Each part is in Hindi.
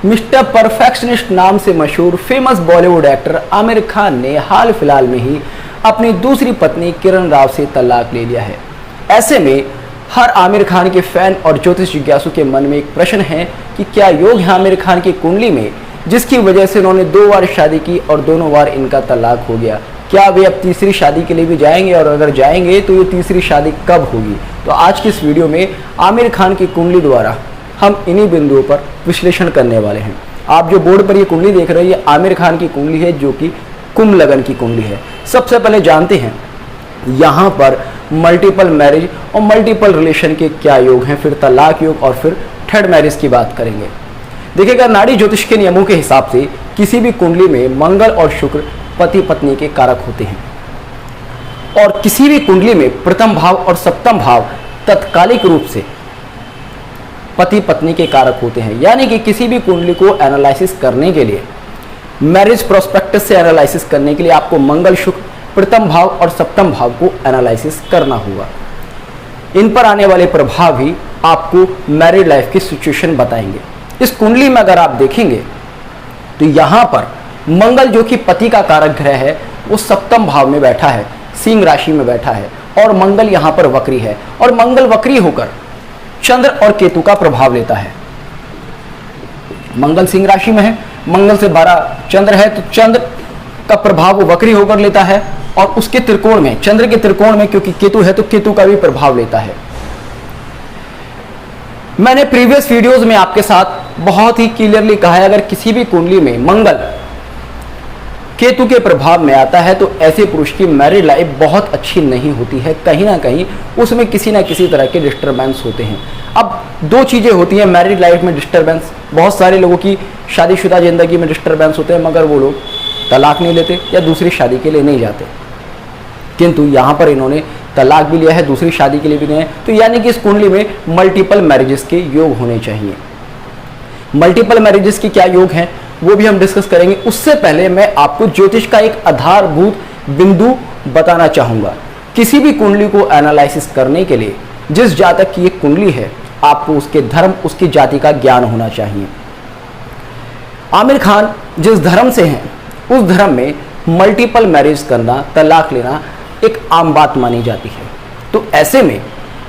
मिस्टर परफेक्शनिस्ट नाम से मशहूर फेमस बॉलीवुड एक्टर आमिर खान ने हाल फिलहाल में ही अपनी दूसरी पत्नी किरण राव से तलाक ले लिया है। ऐसे में हर आमिर खान के फैन और ज्योतिष जिज्ञासु के मन में एक प्रश्न है कि क्या योग है आमिर खान की कुंडली में, जिसकी वजह से उन्होंने 2 बार शादी की और दोनों बार इनका तलाक हो गया। क्या वे अब तीसरी शादी के लिए भी जाएंगे, और अगर जाएंगे तो ये तीसरी शादी कब होगी? तो आज की इस वीडियो में आमिर खान की कुंडली द्वारा हम इन्हीं बिंदुओं पर विश्लेषण करने वाले हैं। आप जो बोर्ड पर ये कुंडली देख रहे हैं, ये आमिर खान की कुंडली है, जो कि कुंभ लगन की कुंडली है। सबसे पहले जानते हैं यहाँ पर मल्टीपल मैरिज और मल्टीपल रिलेशन के क्या योग हैं, फिर तलाक योग और फिर थर्ड मैरिज की बात करेंगे। देखिएगा, नाड़ी ज्योतिष के नियमों के हिसाब से किसी भी कुंडली में मंगल और शुक्र पति पत्नी के कारक होते हैं, और किसी भी कुंडली में प्रथम भाव और सप्तम भाव तत्कालिक रूप से पति पत्नी के कारक होते हैं। यानी कि किसी भी कुंडली को एनालिसिस करने के लिए, मैरिज प्रोस्पेक्टस से एनालिसिस करने के लिए आपको मंगल शुक्र प्रथम भाव और सप्तम भाव को एनालिसिस करना होगा। इन पर आने वाले प्रभाव भी आपको मैरिड लाइफ की सिचुएशन बताएंगे। इस कुंडली में अगर आप देखेंगे तो यहाँ पर मंगल, जो कि पति का कारक ग्रह है, वो सप्तम भाव में बैठा है, सिंह राशि में बैठा है, और मंगल यहाँ पर वक्री है, और मंगल वक्री होकर चंद्र और केतु का प्रभाव लेता है। मंगल सिंह राशि में है, मंगल से 12 चंद्र है, तो चंद्र का प्रभाव वो वक्री होकर लेता है, और उसके त्रिकोण में, चंद्र के त्रिकोण में क्योंकि केतु है, तो केतु का भी प्रभाव लेता है। मैंने प्रीवियस वीडियोस में आपके साथ बहुत ही क्लियरली कहा है, अगर किसी भी कुंडली में मंगल केतु के प्रभाव में आता है तो ऐसे पुरुष की मैरिड लाइफ बहुत अच्छी नहीं होती है। कहीं ना कहीं उसमें किसी ना किसी तरह के डिस्टर्बेंस होते हैं। अब 2 चीज़ें होती हैं मैरिड लाइफ में डिस्टर्बेंस। बहुत सारे लोगों की शादीशुदा जिंदगी में डिस्टर्बेंस होते हैं, मगर वो लोग तलाक नहीं लेते या दूसरी शादी के लिए नहीं जाते। किंतु यहाँ पर इन्होंने तलाक भी लिया है, दूसरी शादी के लिए भी नहीं है, तो यानी कि इस कुंडली में मल्टीपल मैरिजेस के योग होने चाहिए। मल्टीपल मैरिजेस के क्या योग हैं वो भी हम डिस्कस करेंगे। उससे पहले मैं आपको ज्योतिष का एक आधारभूत बिंदु बताना चाहूंगा। किसी भी कुंडली को एनालिसिस करने के लिए जिस जातक की एक कुंडली है, आपको उसके धर्म, उसकी जाति का ज्ञान होना चाहिए। आमिर खान जिस धर्म से हैं, उस धर्म में मल्टीपल मैरिज करना, तलाक लेना एक आम बात मानी जाती है। तो ऐसे में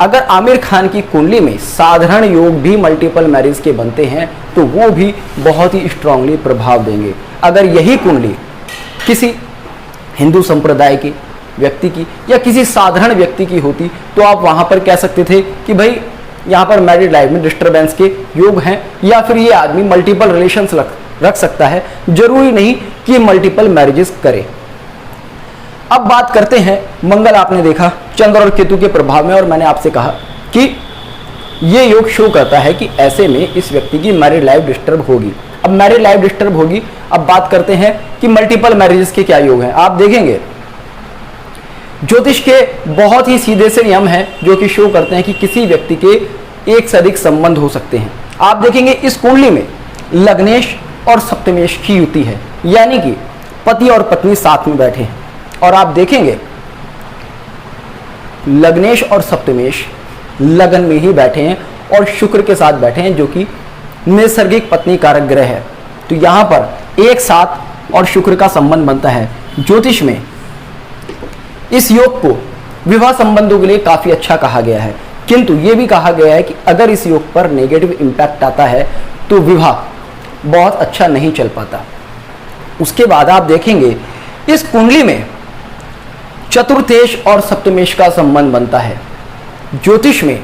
अगर आमिर खान की कुंडली में साधारण योग भी मल्टीपल मैरिज के बनते हैं तो वो भी बहुत ही स्ट्रांगली प्रभाव देंगे। अगर यही कुंडली किसी हिंदू संप्रदाय के व्यक्ति की या किसी साधारण व्यक्ति की होती तो आप वहां पर कह सकते थे कि भाई यहाँ पर मैरिड लाइफ में डिस्टर्बेंस के योग हैं, या फिर ये आदमी मल्टीपल रिलेशंस रख सकता है, जरूरी नहीं कि मल्टीपल मैरिजेस करे। अब बात करते हैं, मंगल आपने देखा चंद्र और केतु के प्रभाव में, और मैंने आपसे कहा कि ये योग शो करता है कि ऐसे में इस व्यक्ति की मैरिड लाइफ डिस्टर्ब होगी। अब मैरिड लाइफ डिस्टर्ब होगी, अब बात करते हैं कि मल्टीपल मैरिजेस के क्या योग हैं। आप देखेंगे ज्योतिष के बहुत ही सीधे से नियम हैं जो कि शो करते हैं कि किसी व्यक्ति के एक से अधिक संबंध हो सकते हैं। आप देखेंगे इस कुंडली में लग्नेश और सप्तमेश की युति है, यानी कि पति और पत्नी साथ में बैठे हैं, और आप देखेंगे लग्नेश और सप्तमेश लगन में ही बैठे हैं और शुक्र के साथ बैठे हैं, जो कि नैसर्गिक पत्नी कारक ग्रह है। तो यहां पर एक साथ और शुक्र का संबंध बनता है। ज्योतिष में इस योग को विवाह संबंधों के लिए काफी अच्छा कहा गया है, किंतु यह भी कहा गया है कि अगर इस योग पर नेगेटिव इंपैक्ट आता है तो विवाह बहुत अच्छा नहीं चल पाता। उसके बाद आप देखेंगे इस कुंडली में चतुर्थेश और सप्तमेश का संबंध बनता है। ज्योतिष में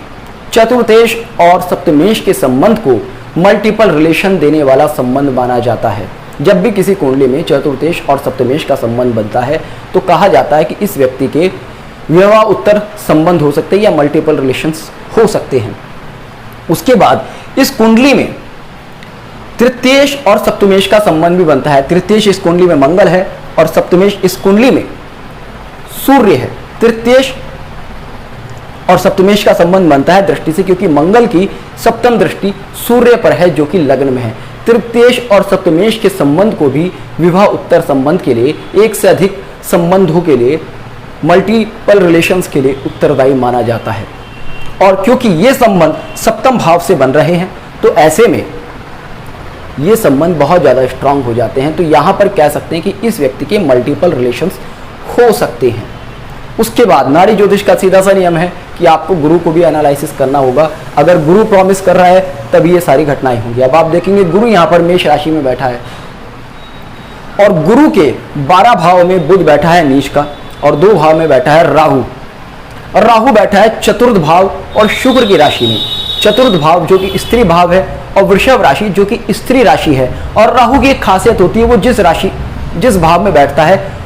चतुर्थेश और सप्तमेश के संबंध को मल्टीपल रिलेशन देने वाला संबंध माना जाता है। जब भी किसी कुंडली में चतुर्थेश और सप्तमेश का संबंध बनता है तो कहा जाता है कि इस व्यक्ति के विवाह उत्तर संबंध हो सकते हैं या मल्टीपल रिलेशंस हो सकते हैं। उसके बाद इस कुंडली में तृतीयेश और सप्तमेश का संबंध भी बनता है। तृतीयेश इस कुंडली में मंगल है और सप्तमेश इस कुंडली में सूर्य है। तृतीयेश और सप्तमेश का संबंध बनता है दृष्टि से, क्योंकि मंगल की सप्तम दृष्टि सूर्य पर है जो कि लग्न में है। तृतीयेश और सप्तमेश के संबंध को भी विवाह उत्तर संबंध के लिए, एक से अधिक संबंधों के लिए, मल्टीपल रिलेशंस के लिए उत्तरदायी माना जाता है। और क्योंकि ये संबंध सप्तम भाव से बन रहे हैं तो ऐसे में ये संबंध बहुत ज़्यादा स्ट्रांग हो जाते हैं। तो यहाँ पर कह सकते हैं कि इस व्यक्ति के मल्टीपल रिलेशंस हो सकते हैं। उसके बाद नाड़ी ज्योतिष का सीधा सा नियम है कि आपको गुरु को भी एनालिसिस करना होगा। अगर गुरु प्रॉमिस कर रहा है तभी ये सारी घटनाएं होंगी। अब आप देखेंगे गुरु यहाँ पर मेष राशि में बैठा है और गुरु के 12 भाव में बुध बैठा है नीच का और 2 भाव में बैठा है राहु, और राहु बैठा है चतुर्थ भाव और शुक्र की राशि में। चतुर्थ भाव जो कि स्त्री भाव है और वृषभ राशि जो कि स्त्री राशि है। और राहु की एक खासियत होती है, वो जिस भाव में बैठता है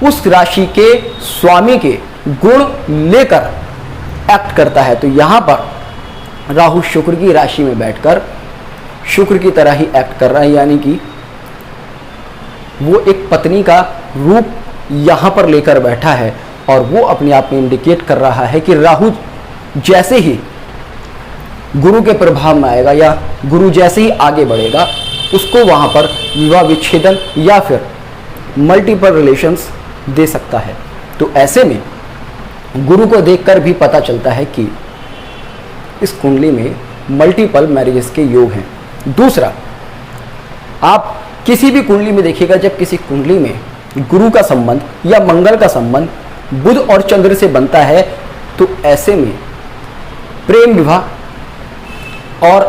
उस राशि के स्वामी के गुण लेकर एक्ट करता है। तो यहां पर राहु शुक्र की राशि में बैठकर शुक्र की तरह ही एक्ट कर रहा है, यानी कि वो एक पत्नी का रूप यहां पर लेकर बैठा है और वो अपने आप में इंडिकेट कर रहा है कि राहु जैसे ही गुरु के प्रभाव में आएगा या गुरु जैसे ही आगे बढ़ेगा उसको वहां पर विवाह विच्छेदन या फिर मल्टीपल रिलेशंस दे सकता है। तो ऐसे में गुरु को देखकर भी पता चलता है कि इस कुंडली में मल्टीपल मैरिजेस के योग हैं। दूसरा, आप किसी भी कुंडली में देखिएगा, जब किसी कुंडली में गुरु का संबंध या मंगल का संबंध बुध और चंद्र से बनता है तो ऐसे में प्रेम विवाह, और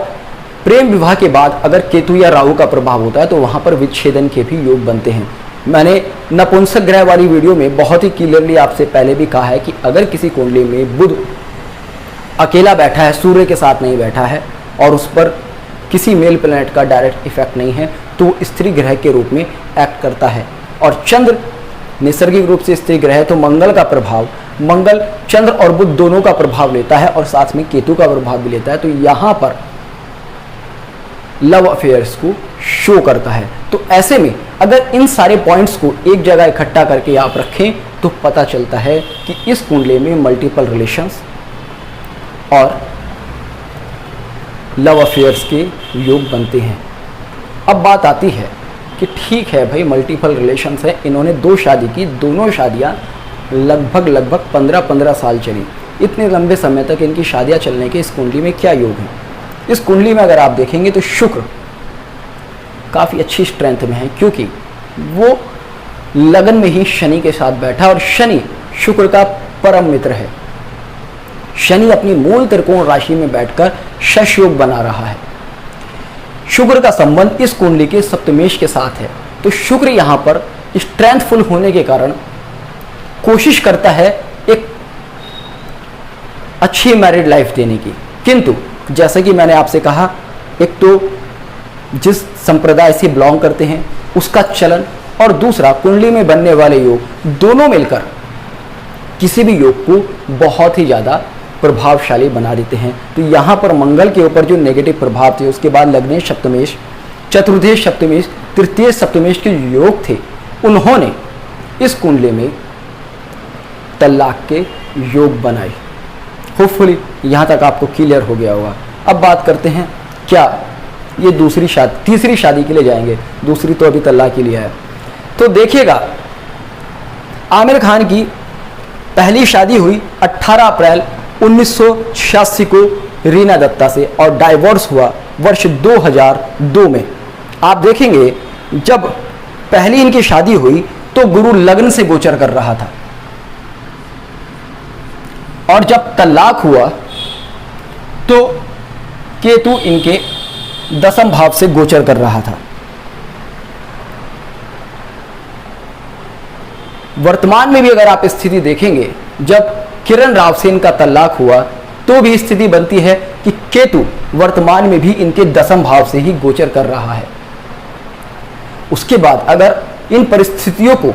प्रेम विवाह के बाद अगर केतु या राहु का प्रभाव होता है तो वहां पर विच्छेदन के भी योग बनते हैं। मैंने नपुंसक ग्रह वाली वीडियो में बहुत ही क्लियरली आपसे पहले भी कहा है कि अगर किसी कुंडली में बुध अकेला बैठा है, सूर्य के साथ नहीं बैठा है और उस पर किसी मेल प्लैनेट का डायरेक्ट इफेक्ट नहीं है तो वो स्त्री ग्रह के रूप में एक्ट करता है। और चंद्र नैसर्गिक रूप से स्त्री ग्रह है तो मंगल का प्रभाव, मंगल चंद्र और बुध दोनों का प्रभाव लेता है और साथ में केतु का प्रभाव भी लेता है। तो यहाँ पर लव अफेयर्स को शो करता है। तो ऐसे में अगर इन सारे पॉइंट्स को एक जगह इकट्ठा करके आप रखें तो पता चलता है कि इस कुंडली में मल्टीपल रिलेशंस और लव अफेयर्स के योग बनते हैं। अब बात आती है कि ठीक है भाई, मल्टीपल रिलेशंस है, इन्होंने 2 शादी की, दोनों शादियां लगभग 15-15 साल चली। इतने लंबे समय तक इनकी शादियां चलने के इस कुंडली में क्या योग हैं? इस कुंडली में अगर आप देखेंगे तो शुक्र काफ़ी अच्छी स्ट्रेंथ में है क्योंकि वो लगन में ही शनि के साथ बैठा और शनि शुक्र का परम मित्र है। शनि अपनी मूल त्रिकोण राशि में बैठकर शश योग बना रहा है। शुक्र का संबंध इस कुंडली के सप्तमेश के साथ है। तो शुक्र यहाँ पर स्ट्रेंथफुल होने के कारण कोशिश करता है एक अच्छी मैरिड लाइफ देने की, किंतु जैसा कि मैंने आपसे कहा, एक तो जिस संप्रदाय से बिलोंग करते हैं उसका चलन और दूसरा कुंडली में बनने वाले योग, दोनों मिलकर किसी भी योग को बहुत ही ज़्यादा प्रभावशाली बना देते हैं। तो यहाँ पर मंगल के ऊपर जो नेगेटिव प्रभाव थे, उसके बाद लग्नेश सप्तमेश, चतुर्देश सप्तमेश, तृतीय सप्तमेश के योग थे, उन्होंने इस कुंडली में तलाक के योग बनाए। होपफुली यहाँ तक आपको क्लियर हो गया होगा। अब बात करते हैं क्या ये तीसरी शादी के लिए जाएंगे। दूसरी तो अभी तलाक के लिए है। तो देखिएगा, आमिर खान की पहली शादी हुई 18 अप्रैल 1986 को रीना दत्ता से और डाइवोर्स हुआ वर्ष 2002 में। आप देखेंगे जब पहली इनकी शादी हुई तो गुरु लग्न से गोचर कर रहा था और जब तलाक हुआ तो केतु इनके 10वें भाव से गोचर कर रहा था। वर्तमान में भी अगर आप स्थिति देखेंगे, जब किरण राव से इनका तलाक हुआ तो भी स्थिति बनती है कि केतु वर्तमान में भी इनके 10वें भाव से ही गोचर कर रहा है। उसके बाद अगर इन परिस्थितियों को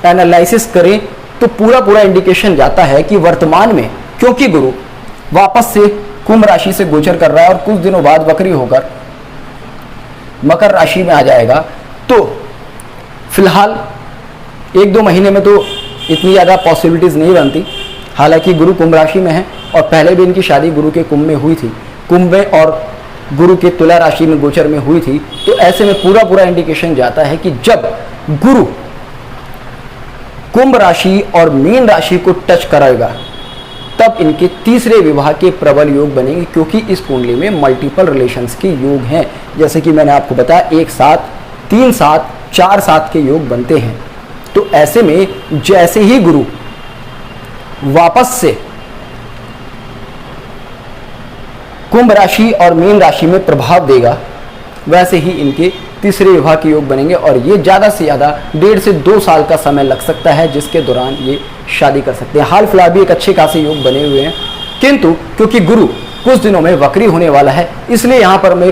एनालिसिस करें तो पूरा इंडिकेशन जाता है कि वर्तमान में, क्योंकि गुरु वापस से कुंभ राशि से गोचर कर रहा है और कुछ दिनों बाद वक्री होकर मकर राशि में आ जाएगा, तो फिलहाल 1-2 महीने में तो इतनी ज़्यादा पॉसिबिलिटीज़ नहीं बनती। हालांकि गुरु कुंभ राशि में है और पहले भी इनकी शादी गुरु के कुंभ में हुई थी, कुंभ में और गुरु के तुला राशि में गोचर में हुई थी। तो ऐसे में पूरा इंडिकेशन जाता है कि जब गुरु कुंभ राशि और मीन राशि को टच करेगा तब इनके तीसरे विवाह के प्रबल योग बनेंगे, क्योंकि इस कुंडली में मल्टीपल रिलेशंस के योग हैं। जैसे कि मैंने आपको बताया 1 7 3 7 4 7 के योग बनते हैं। तो ऐसे में जैसे ही गुरु वापस से कुंभ राशि और मीन राशि में प्रभाव देगा, वैसे ही इनके तीसरे विवाह के योग बनेंगे और ये ज़्यादा से ज़्यादा 1.5 से 2 साल का समय लग सकता है, जिसके दौरान ये शादी कर सकते हैं। हाल फिलहाल भी एक अच्छे खासे योग बने हुए हैं, किंतु क्योंकि गुरु कुछ दिनों में वक्री होने वाला है, इसलिए यहाँ पर मैं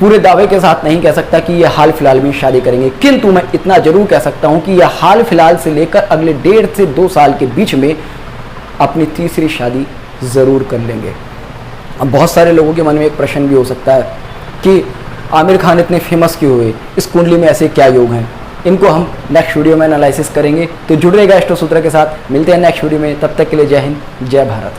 पूरे दावे के साथ नहीं कह सकता कि ये हाल फिलहाल में शादी करेंगे, किंतु मैं इतना जरूर कह सकता हूँ कि यह हाल फिलहाल से लेकर अगले 1.5 से 2 साल के बीच में अपनी तीसरी शादी ज़रूर कर लेंगे। अब बहुत सारे लोगों के मन में एक प्रश्न भी हो सकता है कि आमिर खान इतने फेमस क्यों हुए, इस कुंडली में ऐसे क्या योग हैं। इनको हम नेक्स्ट वीडियो में एनालिसिस करेंगे, तो जुड़ रहेगा एस्ट्रो सूत्र के साथ। मिलते हैं नेक्स्ट वीडियो में, तब तक के लिए जय हिंद, जय भारत।